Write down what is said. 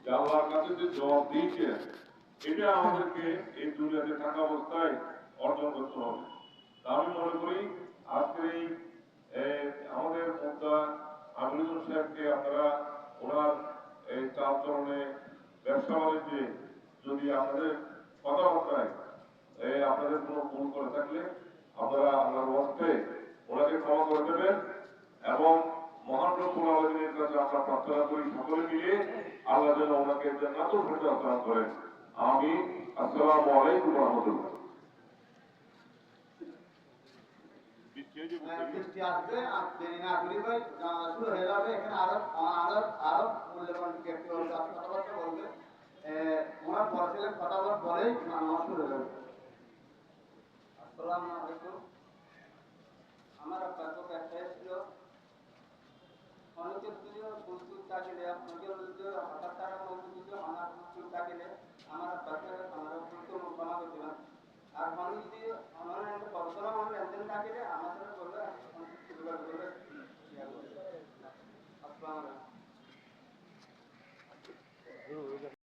যে আল্লাহর কাছে যে জবাব দিয়েছে এটা আমাদেরকে এই দুনিয়াতে থাকা অবস্থায় অর্জন করতে হবে। আমি মনে করি আজকের এই আমাদের মুদ্রা আমিরুল সাহেবকে আপনারা ওনার এই চালচলনে ব্যবসা বাণিজ্যে যদি আপনাদের কথাবার্তায় আপনাদের কোনো ভুল করে থাকলে আপনারা আল্লাহর ওয়াস্তে ওনাকে ক্ষমা করে দেবেন এবং মহান রব্বুল আলামিনের কাছে আমরা প্রার্থনা করি সকলে মিলে আল্লাহ যেন ওনাকে জান্নাতুল ফেরদাউস দান করেন। আমিন। আসসালামু আলাইকুম ওয়া রাহমাতুল্লাহ। বৃষ্টি আসবে আর দেরি না করি ভাই শুরু হয়ে যাবে। এখানে আরো আরো আরো মূল্যবান ব্যক্তি কথাবার্তা বলবে। ওনার বলছিলেন কথাবার্তা বলেই নামাজ শুরু হয়ে যাবে। আসসালামু আলাইকুম। আমার গল্প একটাই ছিল, অনেকের যদিও প্রস্তুত থাকিলে আপনাদের যদিও হঠাৎ তারা প্রস্তুত যদিও আমার প্রস্তুত থাকিলে আমার বাচ্চারা আমার প্রস্তুত ক্ষমা করতে পারে। আর মানুষ যদি আমার একটা বর্তমান আমার একজন থাকিলে আমাদের বলবে সুবিধা করবে।